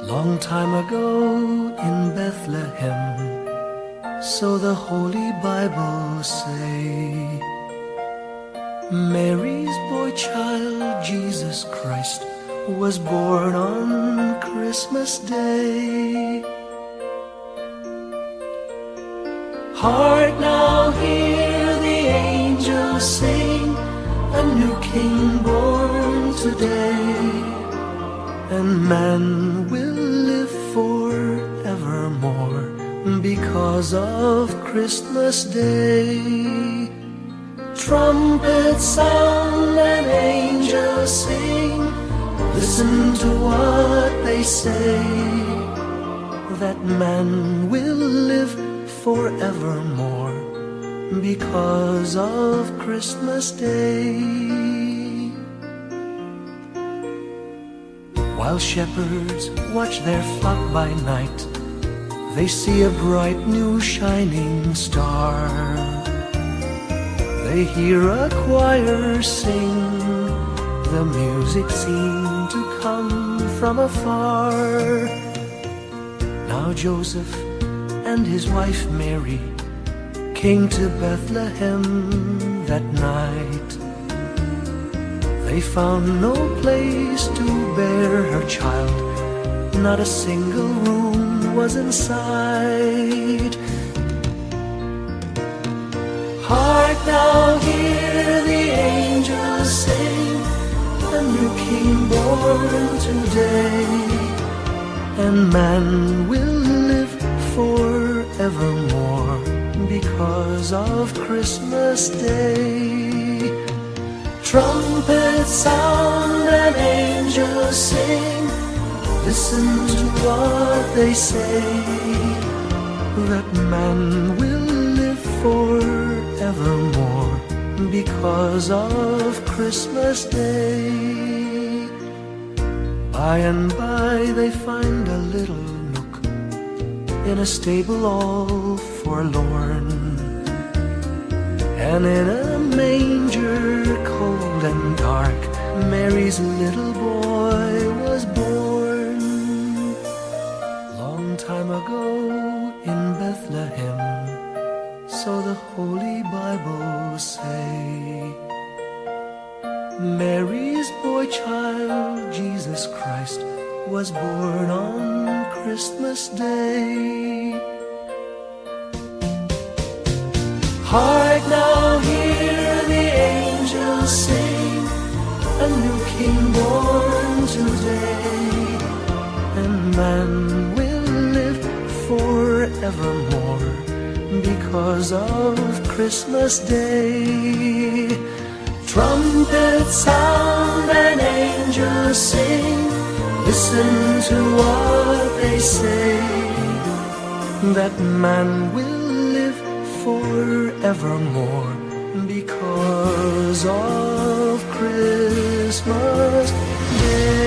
Long time ago in Bethlehem, so the Holy Bible say, Mary's boy child, Jesus Christ, was born on Christmas Day. Hark now, hear the angels sing, a new King born today, and man will live forevermore because of Christmas Day. Trumpets sound and angels sing, listen to what they say, that man will live forevermore because of Christmas Day. While shepherds watch their flock by night, they see a bright new shining star. They hear a choir sing, the music seemed to come from afar. Now Joseph and his wife Mary came to Bethlehem that night. They found no place to bear her child, not a single room was in sight. Hark now, hear the angels sing, a new King born today, and man will live forevermore because of Christmas Day. Trumpets sound and angels sing, listen to what they say, that man will live forevermore because of Christmas Day. By and by they find a little nook in a stable all forlorn, and in a manger cold and dark, Mary's little boy was born. Long time ago in Bethlehem, so the Holy Bible say, Mary's boy child, Jesus Christ, was born on Christmas Day. Hark now, hear the angels sing, a new King born today, and man will live forevermore because of Christmas Day. Trumpets sound and angels sing, listen to what they say, that man will live forevermore because of Christmas Day.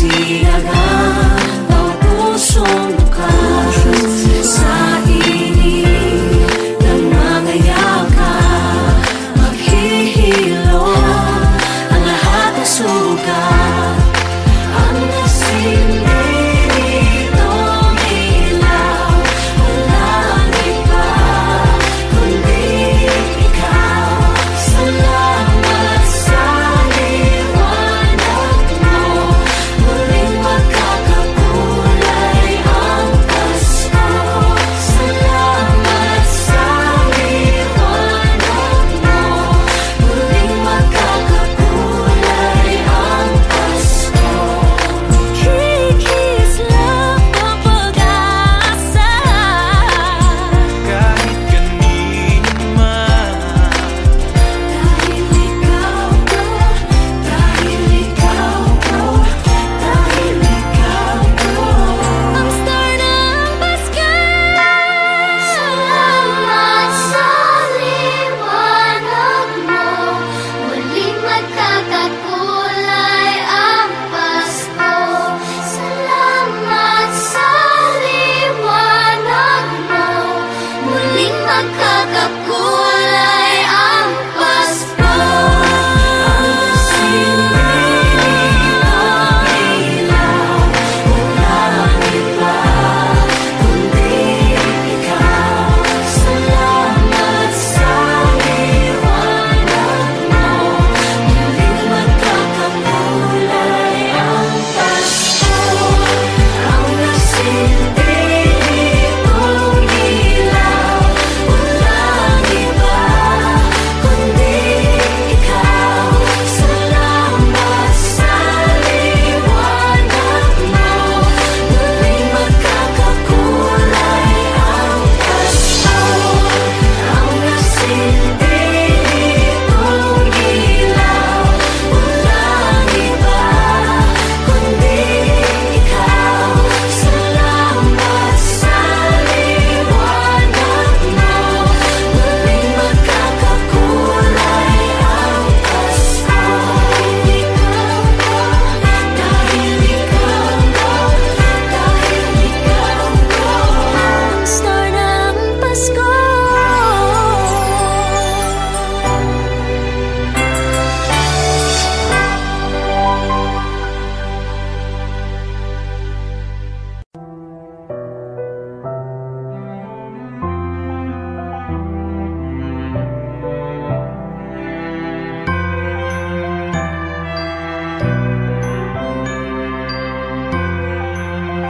Sinag ang pusong bukas sa init ng mga yakap. Maghihilo ang lahat ng sugat. Ang nasinitong ilaw, walang iba kundi ikaw. Salamat sa liwanag mo, muling magkakakulay ang Pasko. Salamat sa liwanag mo, muling magkakakulay ang Pasko. Kikis lang ang pag-asa, Kahit kanino man. dahil ikaw ko, dahil ikaw ko, dahil ikaw ko. Ang star ng Pasko. Salamat sa liwanag mo, muling magkakakulay ang Pasko. Salamat sa liwanag mo, muling magkakakulay ang Pasko. Ang sinilip ng ilaw, walang iba kundi ikaw. Salamat sa liwanag mo, muling magkakakulay ang Pasko. Ang nasinilip ng ilaw, walang iba kundi ikaw. Salamat sa liwanag mo, muling magkakakulay ang Pasko. Ang nasinilip ng ilaw, walang iba kundi ikaw. Salamat sa liwanag mo, muling magkakakulay ang Pasko. Dahil ikaw ko, dahil ikaw ko, ang star ng Pasko.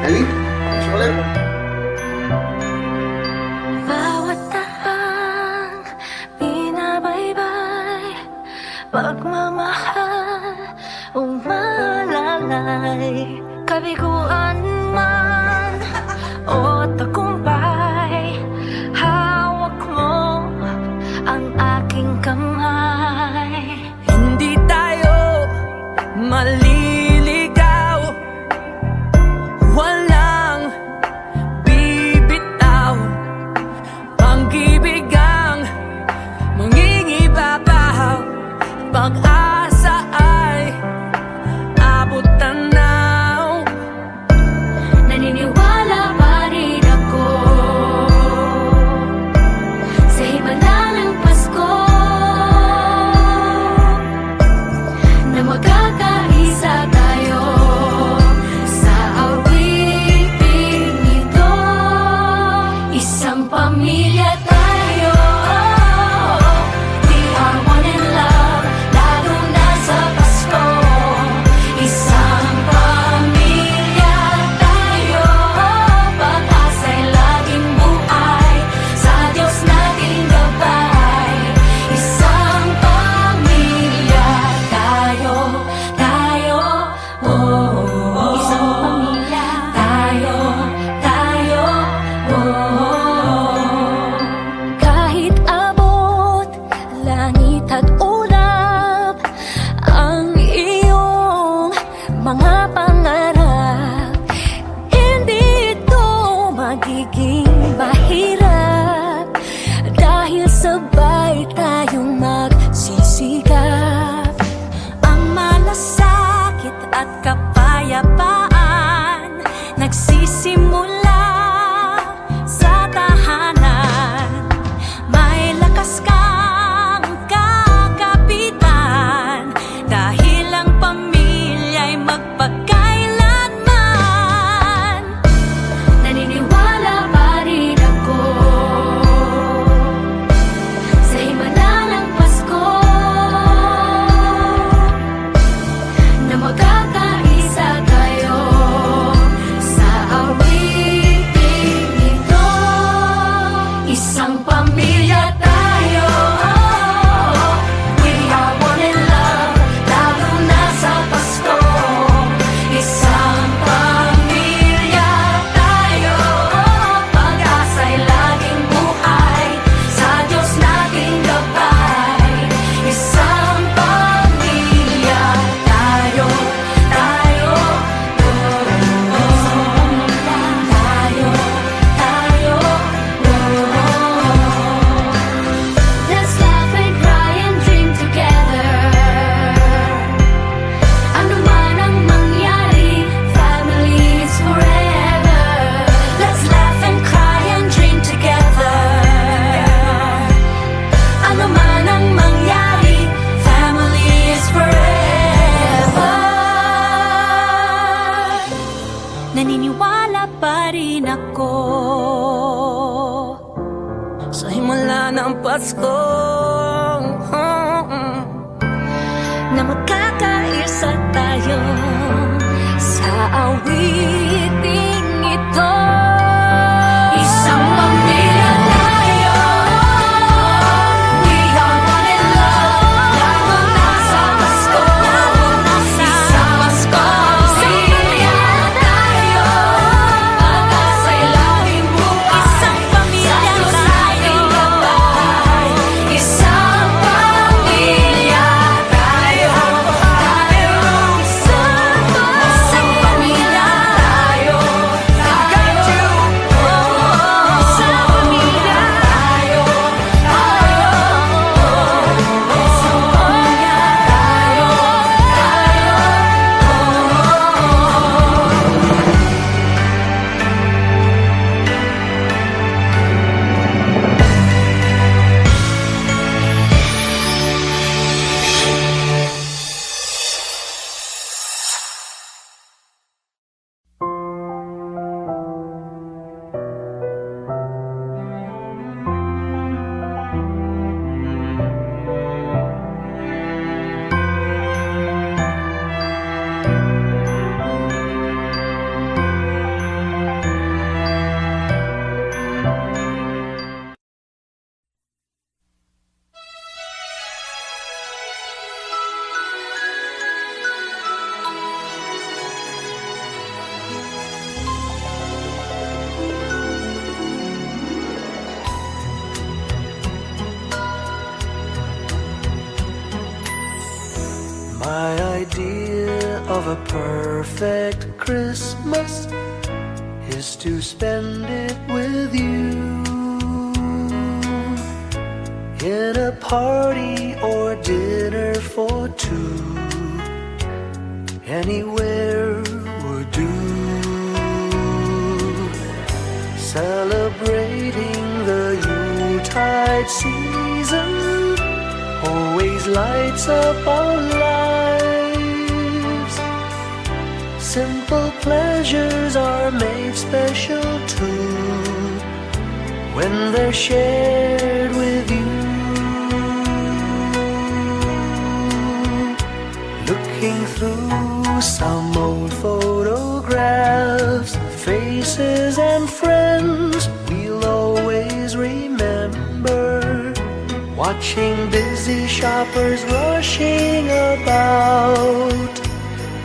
Ellie, gusto ulit. Bawat tahang binabaybay, pagmamahal umalalay. Kabiguan man o tagumpay, hawak mo ang aking kamay. Hindi tayo maliligaw, walang bibitaw. Pag-ibig ang mangingibabaw, pag-asa ay abot tanaw. Naniniwala pa rin ako sa himala ng Pasko, na magkakaisa tayo sa awiting ito. Isang pamilya tayo, we are one in love, lalo na sa Pasko. Isang pamilya tayo, pag-asa'y laging buhay, sa Diyos nating gabay. Isang pamilya tayo, oh. Isang pamilya tayo, oh. Kahit abot langit at ulap ang iyong mga pangarap, hindi ito magiging mahirap, dahil sabay tayong magsisikap. Ang malasakit at kapayapaan nagsisimula sa tahanan. May lakas kang kakapitan, dahil ang pamilya'y magpakailanman. Naniniwala pa rin ako sa himala ng Pasko, na magkakaisa tayo sa awiting ito. Isang pamilya tayo, we are one in love, lalo na sa Pasko. Isang pamilya tayo, pag-asa'y laging buhay, sa Diyos nating gabay. Isang pamilya tayo, tayo, Let's laugh and cry and dream together. Ano man ang mangyari, family is forever. Let's laugh and cry and dream together. Ano man ang mangyari, family is forever. Naniniwala pa rin ako Sa himala ng Pasko, na magkakaisa tayo sa awiting ito. Isang pamilya tayo, we are one in love, lalo na sa Pasko. Isang Pasko, pamilya tayo, pag-asa'y laging buhay, isang pamilya tayo. Isang pamilya tayo, isang pamilya tayo, isang pamilya tayo, My idea of a perfect Christmas is to spend it with you, in a party or dinner for two. Anywhere would do. Celebrating the Yuletide season always lights up our lives. Simple pleasures are made special too when they're shared with you. Looking through some old photographs, faces and friends we'll always remember. Watching busy shoppers rushing about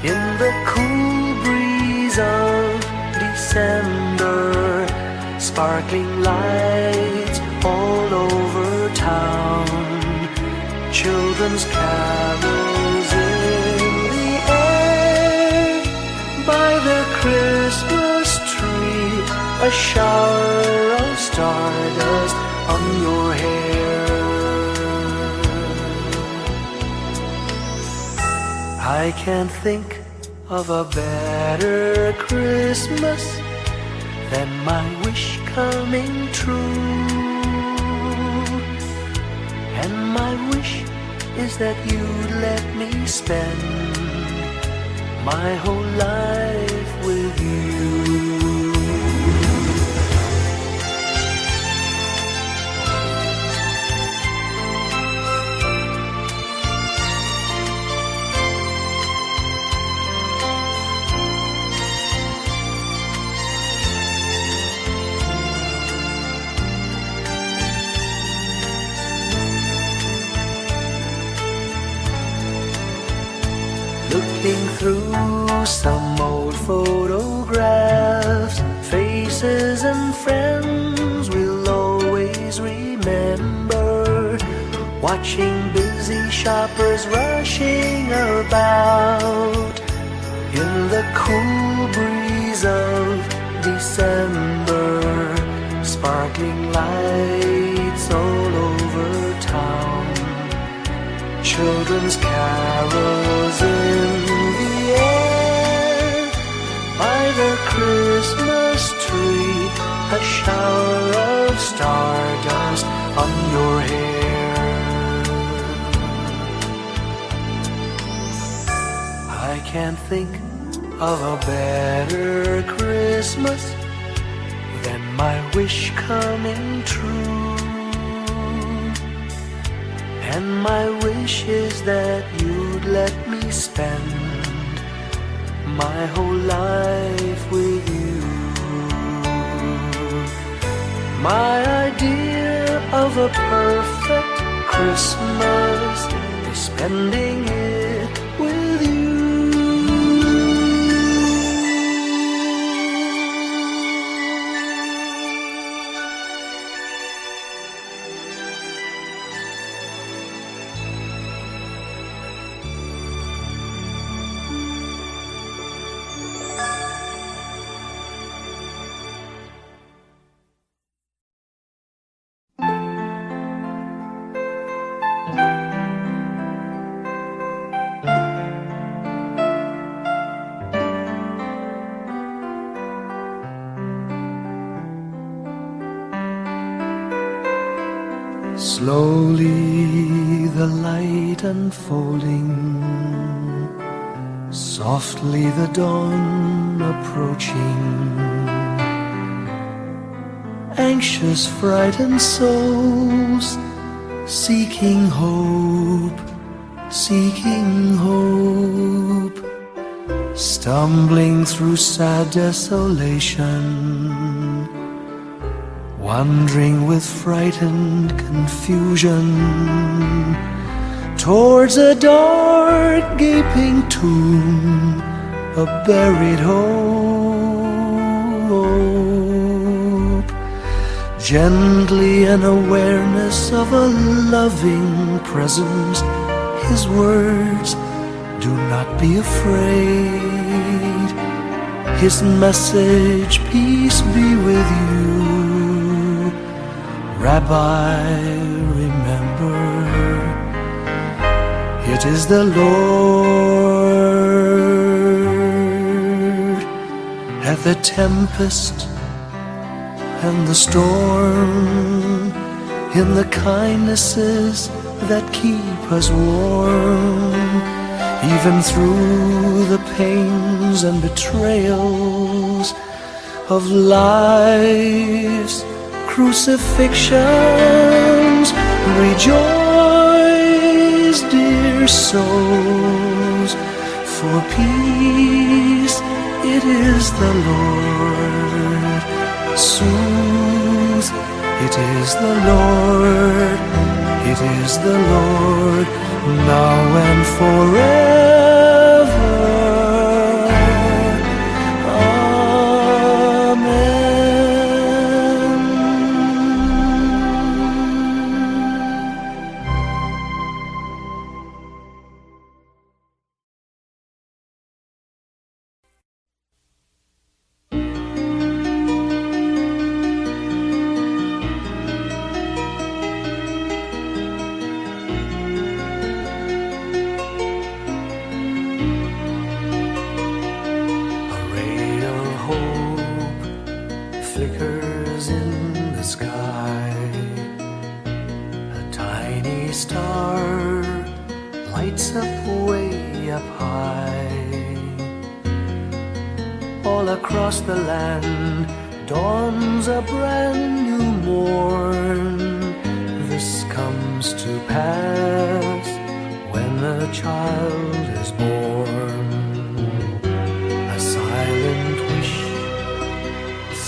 in the cool breeze of December. Sparkling lights all over town, children's carols in the air. By the Christmas tree, a shower of stardust on your hair. I can't think of a better Christmas than my wish coming true. And my wish is that you'd let me spend my whole life with you. Looking through some old photographs, faces and friends we'll always remember. Watching busy shoppers rushing about in the cool breeze of December. Sparkling lights all over town, children's carols in the air. By the Christmas tree, a shower of stardust on your hair. I can't think of a better Christmas than my wish coming true. And my wish is that you'd let me spend my whole life with you. My idea of a perfect Christmas is spending it with you. Slowly the light unfolding, softly the dawn approaching. Anxious, frightened souls seeking hope, seeking hope. Stumbling through sad desolation, wandering with frightened confusion towards a dark gaping tomb, a buried hope. Gently an awareness of a loving presence, his words, do not be afraid. His message, peace be with you. Rabbi, remember, it is the Lord. At the tempest and the storm, in the kindnesses that keep us warm, even through the pains and betrayals of life's crucifixions. Rejoice, dear souls, for peace it is the Lord. Soothe, it is the Lord, it is the Lord, now and forever. across the land dawns a brand new morn. This comes to pass when a child is born. A silent wish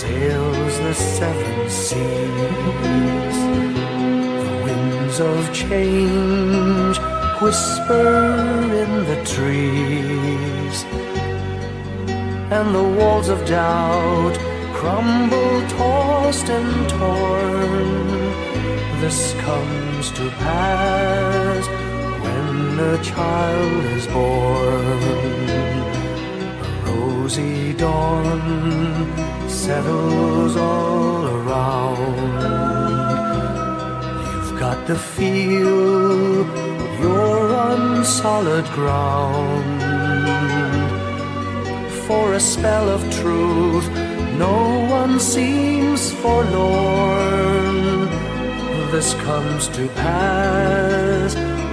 sails the seven seas. The winds of change whisper in the trees, and the walls of doubt crumble, tossed and torn. This comes to pass when a child is born. A rosy dawn settles all around. You've got to feel you're on solid ground. For a spell of truth, no one seems forlorn. This comes to pass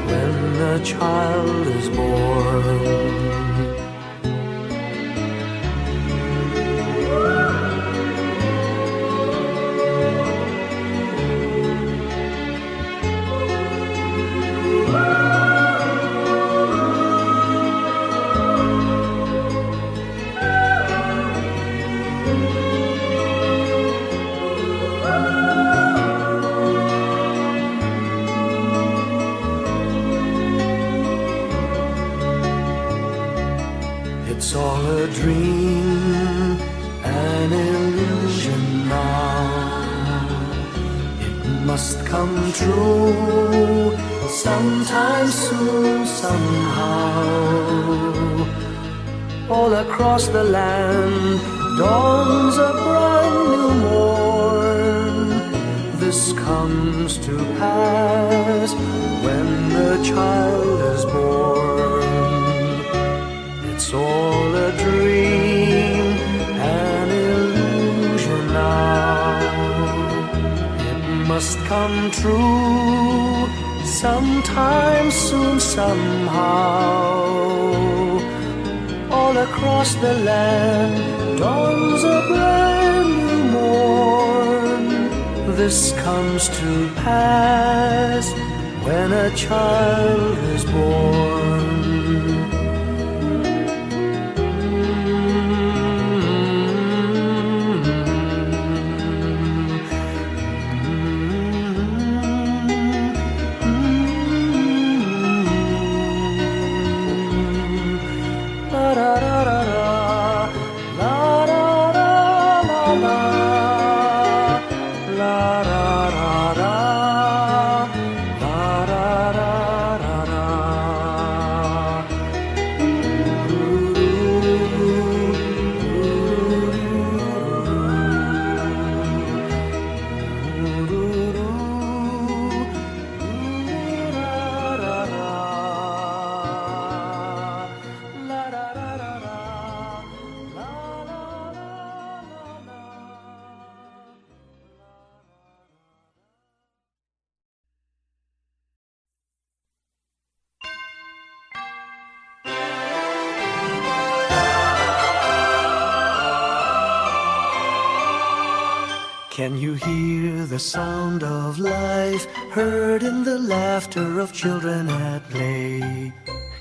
when a child is born. It's all a dream, an illusion now. It must come true sometime soon, somehow. All across the land dawns a brand new morn. This comes to pass when the child is born. It's all a dream, an illusion now. It must come true sometime soon, somehow. All across the land dawns a brand new morn. This comes to pass when a child is born. Can you hear the sound of life heard in the laughter of children at play?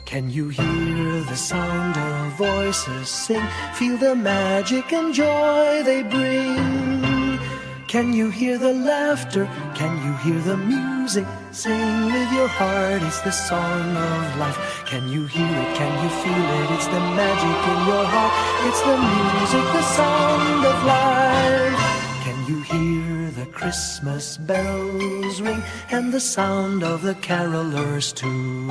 Can you hear the sound of voices sing, feel the magic and joy they bring? Can you hear the laughter? Can you hear the music? Sing with your heart, it's the song of life. Can you hear it? Can you feel it? It's the magic in your heart. It's the music, the sound of life. Can you hear the Christmas bells ring and the sound of the carolers too?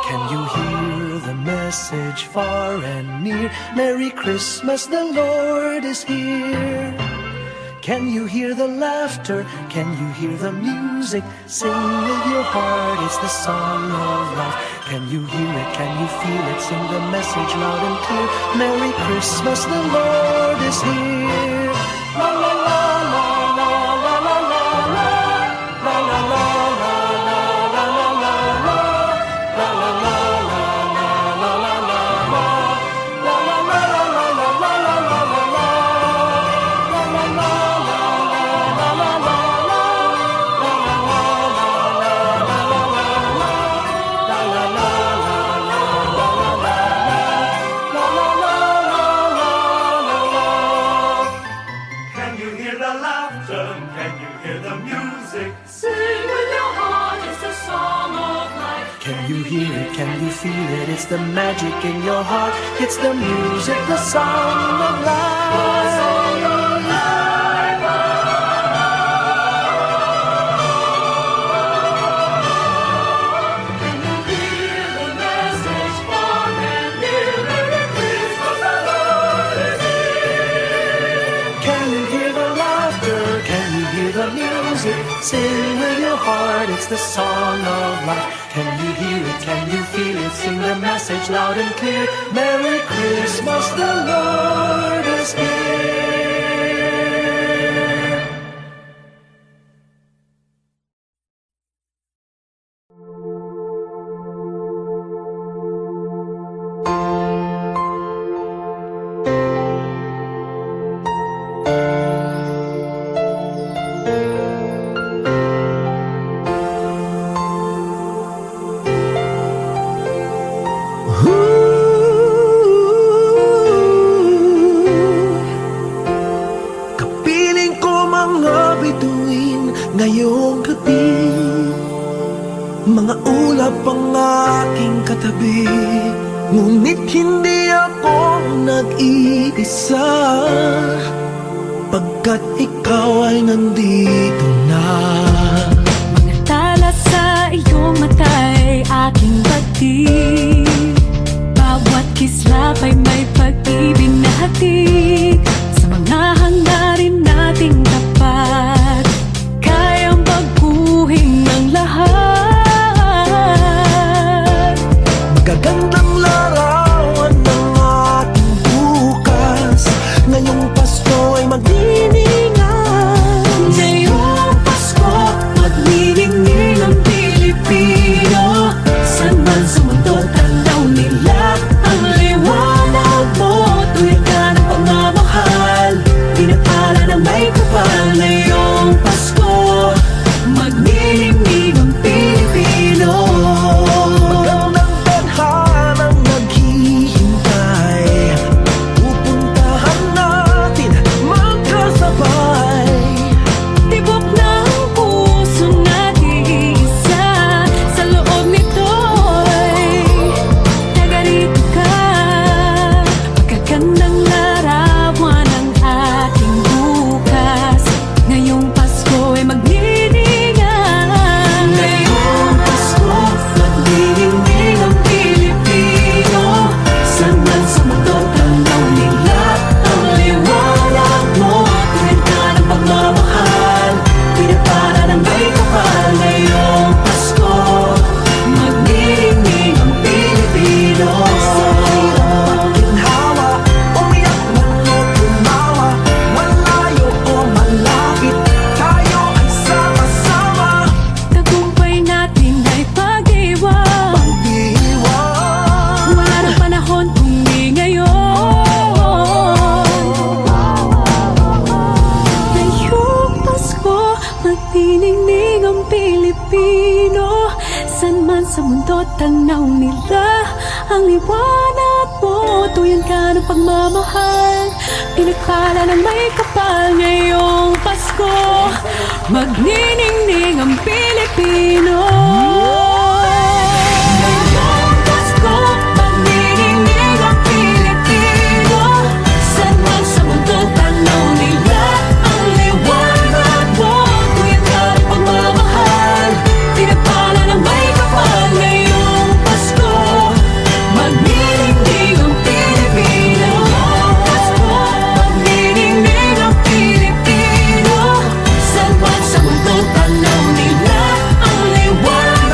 Can you hear the message far and near? Merry Christmas, the Lord is here. Can you hear the laughter? Can you hear the music? Sing with your heart, it's the song of life. Can you hear it? Can you feel it? Sing the message loud and clear. Merry Christmas, the Lord is here. La la la la la la la la la la la la la la la la la. hear the music? Sing with your heart, it's the song of life. Can you hear it? Can you feel it? It's the magic in your heart. It's the music, the song of life. Can you hear the laughter? Can you hear the music? Sing with your heart, it's the song of life. Can you hear it? Can you feel it? Sing the message loud and clear. Merry Christmas, the Lord is here. Kapiling ko mga bituin ngayong gabi, mga ulap ang aking katabi, ngunit hindi ako nag-iisa, pagkat ikaw ay nandito na. Mga tala sa iyong mata'y aking batid. Bawat kislap ay may pag-ibig na hatid. Sa mga hangarin nating tapat, kayang baguhin ng lahat. Magagandang larawan ng ating bukas, ngayong Pasko ay magdiningan. Ngayong Pasko, magniningning ang Pilipino. San man sa mundo, tanaw nila ang liwanag mo. Tuwid ka ng pagmamahal, pinapala ng may kapal. Ngayong Pasko, magniningning ang Pilipino. Magandang tadhanang naghihintay, pupuntahan natin magkasabay. Tibok ng puso natin isa, sa loob nito'y tagarito ka. Magagandang larawan ang ating bukas. Ngayong Pasko ay magniningan. Ngayong Pasko, magniningning ang Pilipino. San man sa mundo, tanaw nila ang liwanag mo. Tuwid ka ng pagmamahal, pinapala ng may kapal. Ngayong Pasko, magniningning ang Pilipino. Ginhawa, umiyak man o tumawa, malayo o malapit, tayo ay sama-sama. Tagumpay natin ay pag-iwan. Pag-iwan, Wala nang panahon kung di ngayon. Ngayong Pasko, magniningning ang Pilipino. San man sa mundo, tanaw nila ang liwanag mo. Tuyan ka ng pagmamahal, pinagpala ng may kapal. Ngayong Pasko, magniningning ang Pilipino. Ngayong Pasko, magniningning ang Pilipino. San man sa mundo, tanaw nila ang liwanag mo. Tuyan ka ng pagmamahal, pinagpala ng may kapal. Ngayong Pasko, magniningning ang Pilipino. Ngayong Pasko, magniningning ang Pilipino. San man sa mundo, tanaw nila ang liwanag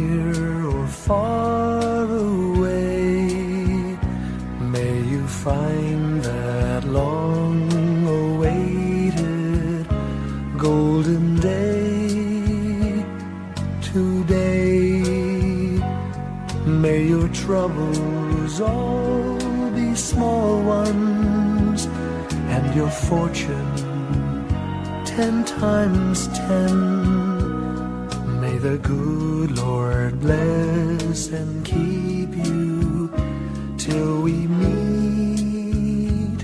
near or far away, may you find that long-awaited golden day today. May your troubles all be small ones, and your fortune 10 times 10. May the good Lord bless and keep you till we meet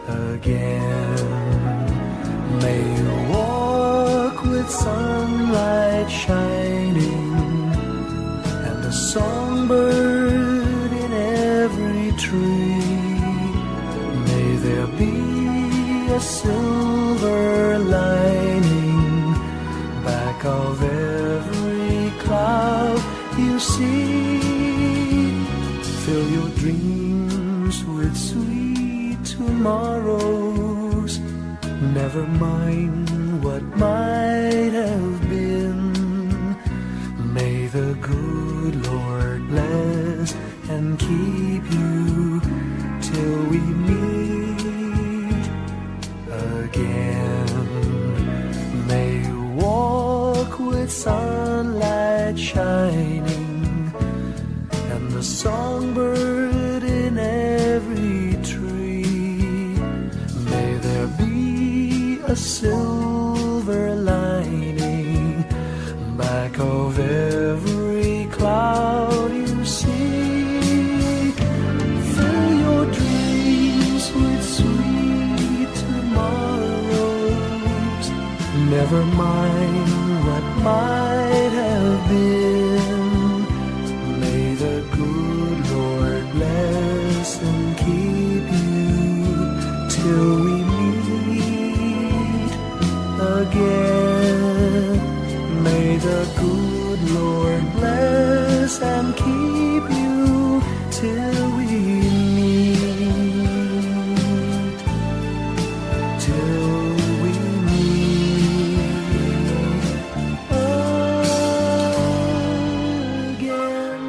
again. May you walk with sunlight shining and a songbird in every tree. May there be a silver lining back of every cloud you see. Fill your dreams with sweet tomorrows. Never mind what might have been. May the good Lord bless and keep you till we meet again. May you walk with sunlight shining and the songbird in every tree. May there be a silver lining back of every cloud you see. Fill your dreams with sweet tomorrows. Never mind what might have been. May the good Lord bless and keep you till we meet again. May the good Lord bless and keep you till we meet, till we meet again.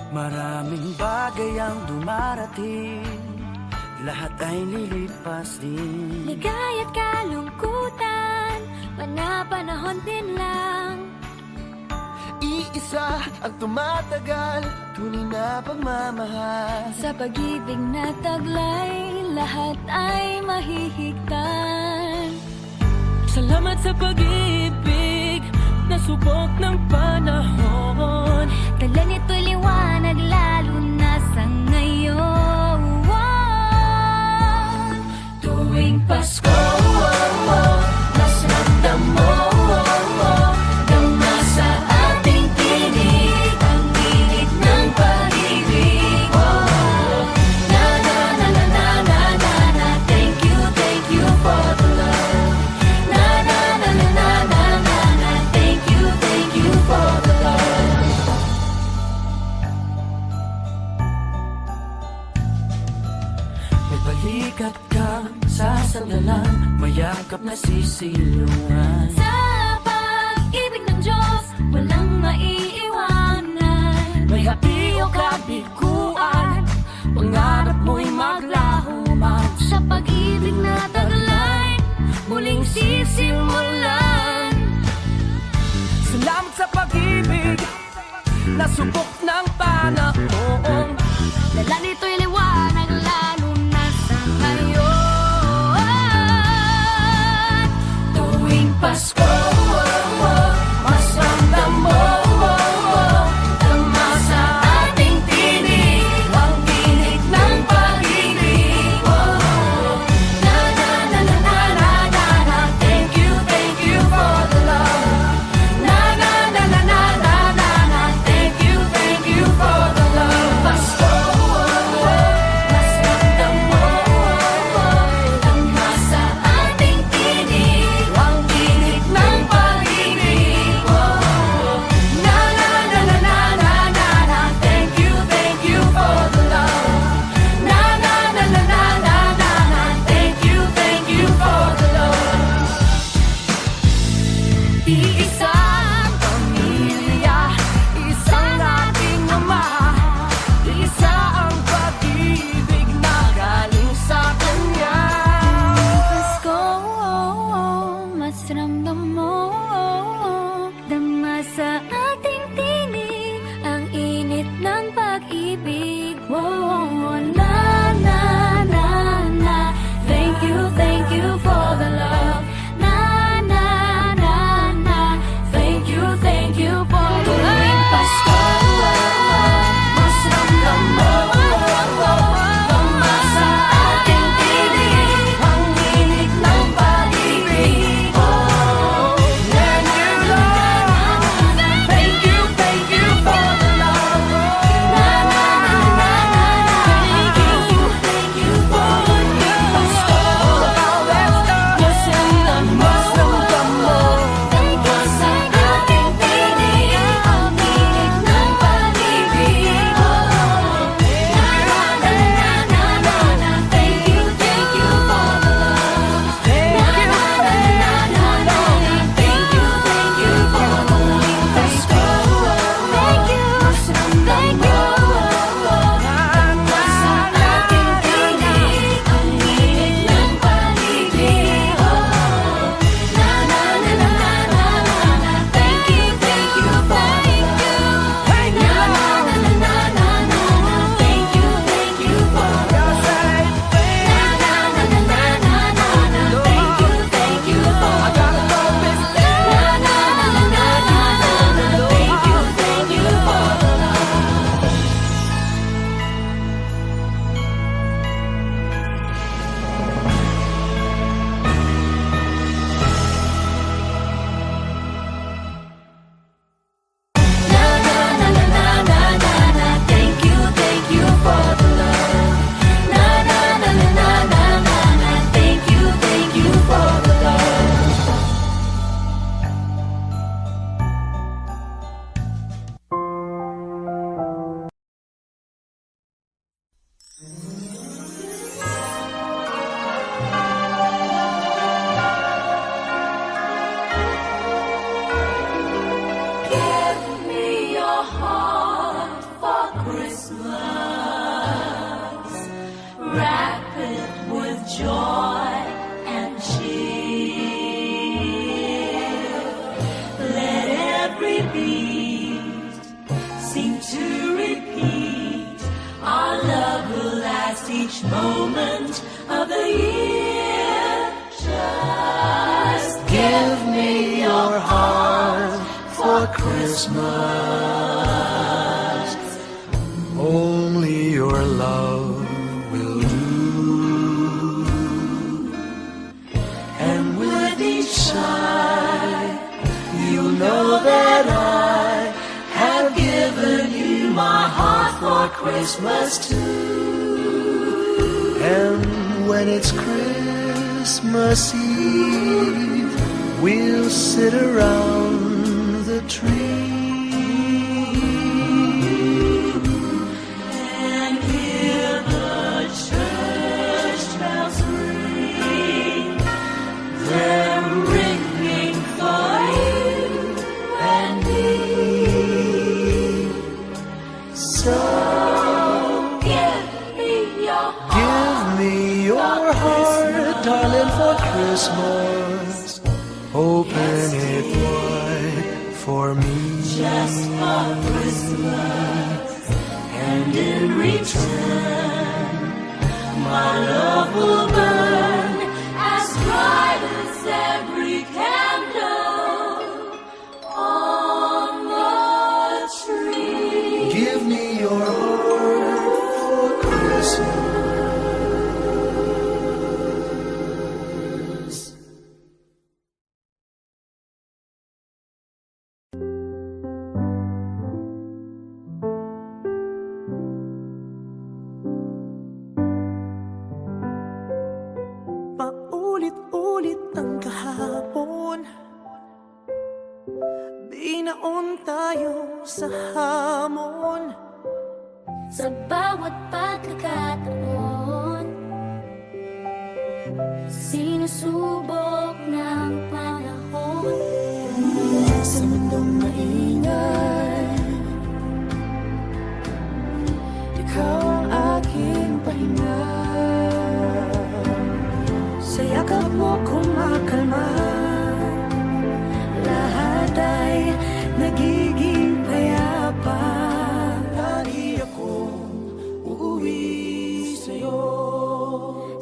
Maraming bagay ang dumarating, lahat ay lilipas din. Ligaya't kalungkutan, panapanahon din lang. Iisa ang tumatagal, tunay na pagmamahal. Sa pag-ibig na taglay, lahat ay mahihigtan. Salamat sa pag-ibig na subok ng panahon. Dala nito'y liwanag lalo na sa ngayon. Tuwing Pasko, mas ramdam mo dama sa ating tinig ang init ng pag-ibig. Na na na na na na na na. Thank you for the love. Na na na na na na na na. Thank you for the love. May balikat kang sasandalan, mayakap na sisilungan. Sa pag-ibig ng Diyos, walang maiiwanan. May hati o kabiguan, pangarap mo'y maglaho man. Sa pag-ibig na taglay, muling sisimulan. Salamat sa pag-ibig na subok ng panahon. Dala nito'y liwanag lalo na sa ngayon. Tuwing Pasko, Mas ramdam mo dama sa ating tinig ang tinig ng pag-ibig. na na na na na na na na. Thank you for the love. Na na na na na na na na. Thank you for the love. Pasko, mas ramdam mo you for the love. Na na na na. Thank you for tuwing Pasko. Mas ramdam mo gama sa ating tinig ang init ng pag-ibig. Oh, na na na na. Thank you for the love. Na na na na na. Thank you for tuwing Pasko. Mas ramdam mo gama sa ating tinig ang init ng pag-ibig. Oh, na na na na na na. Thank you for the love. Na na na na na na. Thank you for tuwing Pasko. Thank you. Mas ramdam mo gama sa ating tinig ang init ng pag-ibig. Oh, na na na na na na. Thank you for na na na na na na. Thank you for na na na na na na. Thank you for the love. Na na na na na na na. Thank you for the love. Give me your heart for Christmas. Wrap it with joy and cheer. Let every beat seem to repeat. Our love will last each moment of the year. Just give me your heart For Christmas, only your love will do. And with each sigh, you know that I have given you my heart for Christmas too. And when it's Christmas Eve, we'll sit around the tree And hear the church bells ring. They're ringing for you and me. So give me your give me your heart, darling, for Christmas. Open it wide for me. Just for Christmas. And in return, my love will burn as bright as every candle on the tree. Give me your heart for Christmas. Paulit-ulit ang kahapon, binaon tayo sa hamon. Sa bawat pagkakataon, sinusubok ng panahon. Sa mundong maingay, ikaw ang aking pahinga. Sa yakap mo kumakalma, lahat ay nagiging payapa. Lagi akong uuwi sa'yo.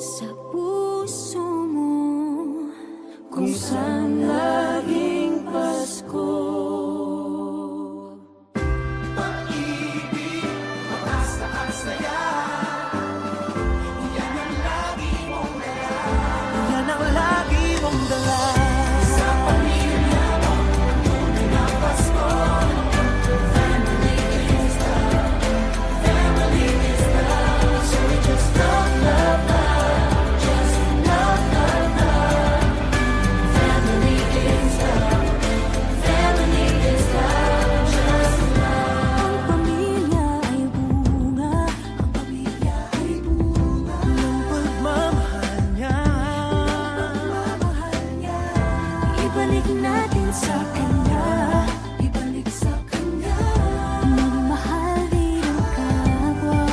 Sa puso mo kung saan laging Pasko. Yan ang lagi mong dala. Ang pamilya ay bunga, ang pamilya ay bunga Ng pagmamahal niya. Pagmamahal niya. Ibalik natin sa kanya, ibalik sa kanya. Magmahal din ang kapwa.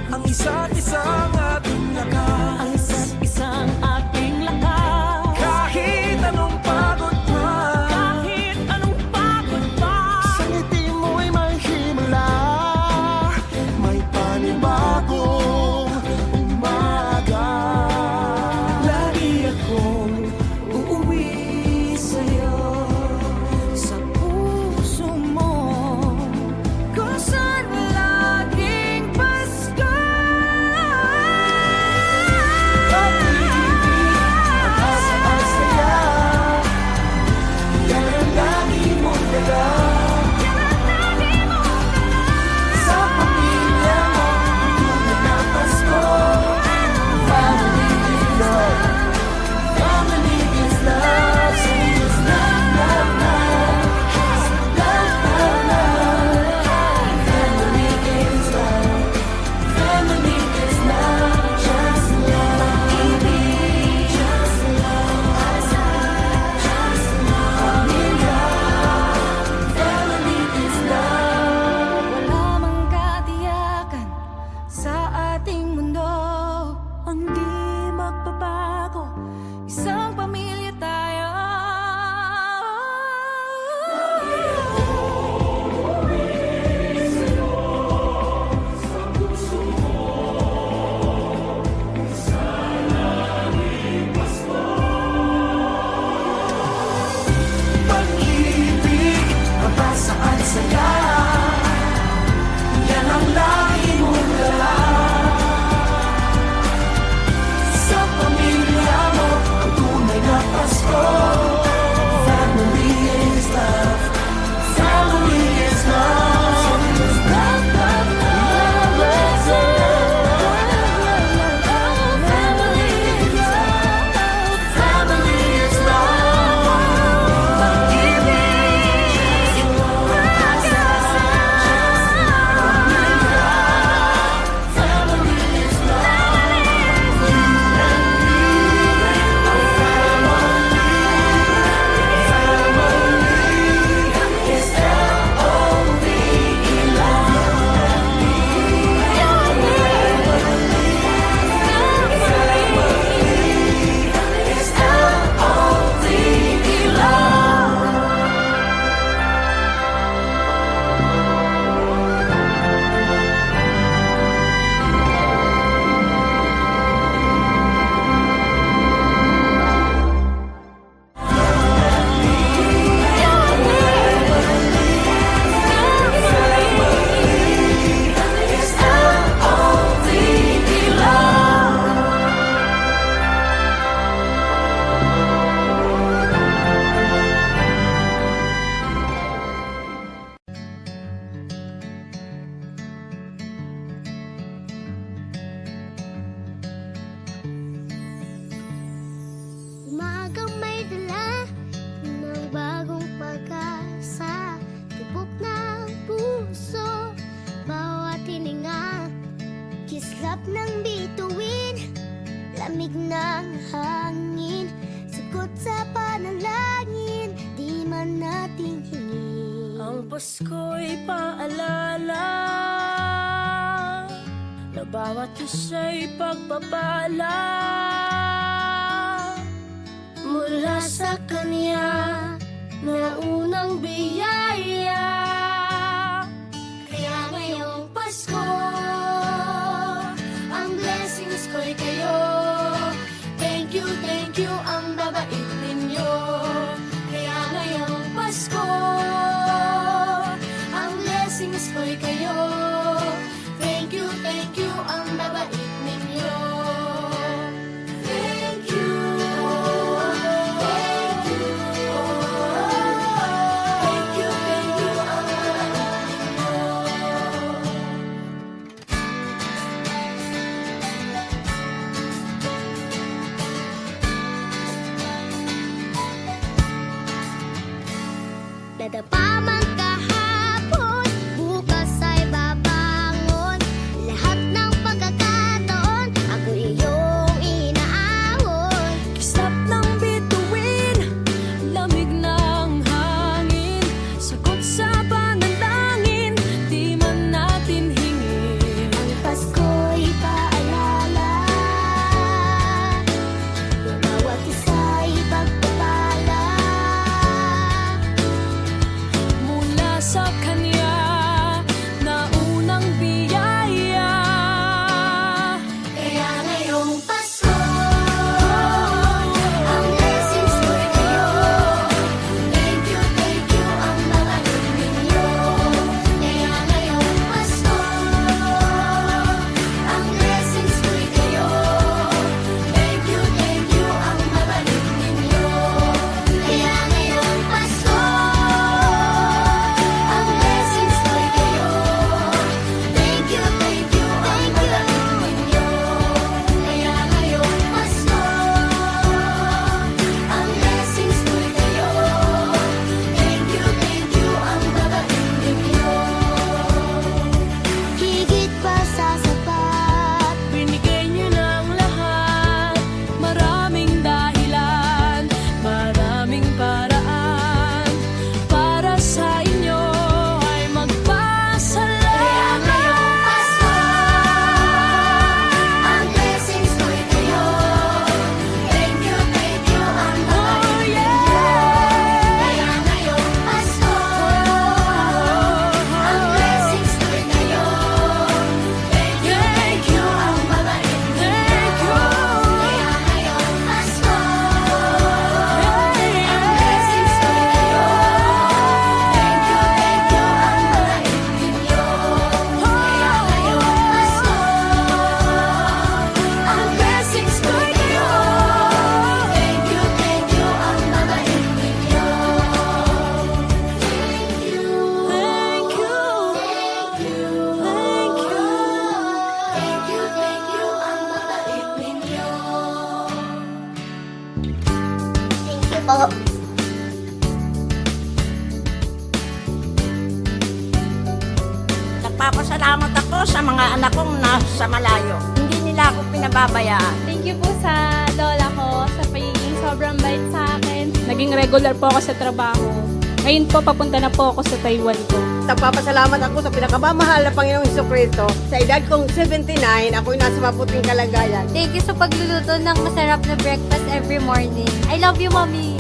Ang isa't isang ating lakas. Ang isa't isang ating lakas. Kahit anong pagod man, Kahit anong pagod pa, sa ngiti mo'y may himla. May panibagong umaga. Lagi akong Uuwi sa'yo, sa puso mo, kung saan laging Pasko. ang saya. Yan ang lagi mong dala. Sa pamilya mo, tunay na Pasko. Family is love. Family is love. Say it's love, love, love. Love, love, love. Family is love. Family is love. Just love. Just love. Just love. Family is love. Wala mang katiyakan sa ating mundo, ang di magbabago, isang pamilya tayo. Pag-ibig, mabasaan saya. Yan ang lagi mong dala. Sa pamilya mo, ang tunay na Pasko. Family is love. Family is love. Love, love, love. Let's Family is love. Family is love. Pag-ibig, family is Umagang may dala ng bagong pag-asa, tibok ng puso, bawat hininga, kislap ng bituin, lamig ng hangin, sagot sa panalangin, di man natin hingin. ang Pasko'y paalala na bawat isa'y pagpapala Mula sa Kanya na unang biyaya, kaya ngayong Pasko, ang blessings ko'y kayo. Thank you, po. Nagpapasalamat ako sa mga anak kong nasa malayo. Hindi nila ako pinababayaan. Thank you po sa lola ko sa pagiging sobrang bait sa akin. Naging regular po ako sa trabaho. Ngayon po, papunta na po ako sa Taiwan ko. Nagpapasalamat ako sa pinakamamahal na Panginoong Jesucristo. Sa edad kong 79, ako'y nasa mabuting kalagayan. Thank you sa pagluluto ng masarap na breakfast every morning. I love you, Mommy!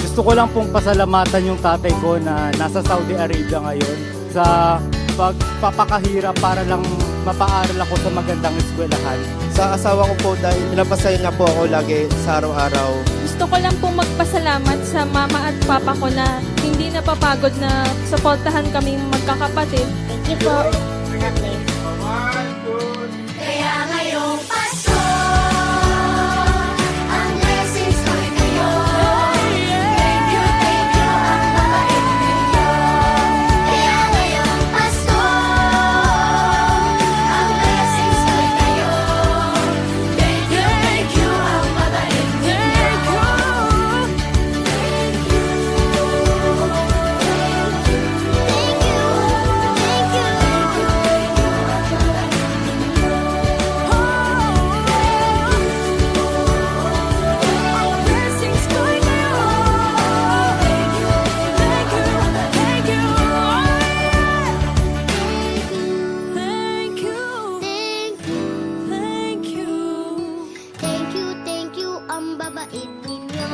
Gusto ko lang pong pasalamatan yung tatay ko na nasa Saudi Arabia ngayon sa pagpapakahirap para lang mapaaral ako sa magandang eskwelahan. Sa asawa ko po dahil pinapasaya niya po ako lagi sa araw-araw. Gusto ko lang pong magpasalamat sa mama at papa ko na hindi napapagod na suportahan kaming magkakapatid. Thank you po. God bless. Kaya ngayong Pasko, ang blessings ko'y kayo. Thank you, ang mabait ninyo. Kaya ngayong Pasko, ang blessings ko'y kayo. Thank you, ang mabait ninyo. Blessings ko'y kayo. Thank you. Thank you. Thank you. Thank you, ang babait ninyo.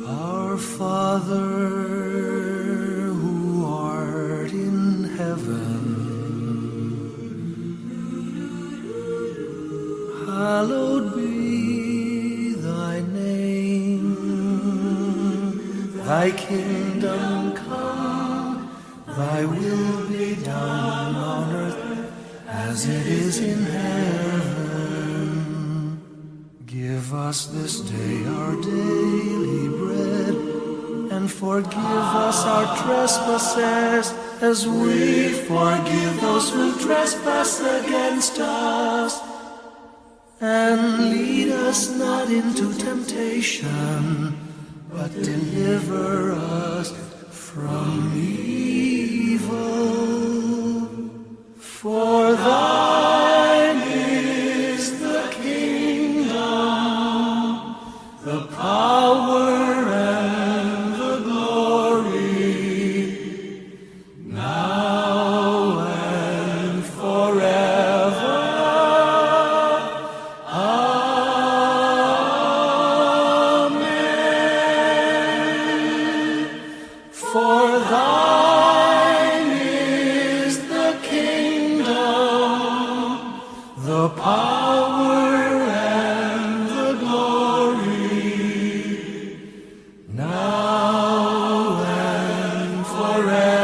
Our Father who art in heaven, hallowed be thy name. Thy kingdom come, thy will be done on earth as it is in heaven. Give us this day our daily bread, and forgive us our trespasses, as we forgive those who trespass against us. And lead us not into temptation, but deliver us from evil. For thine is the kingdom, the power and the glory, now and forever. Amen. For thine is the kingdom, the power and the glory, now and forever.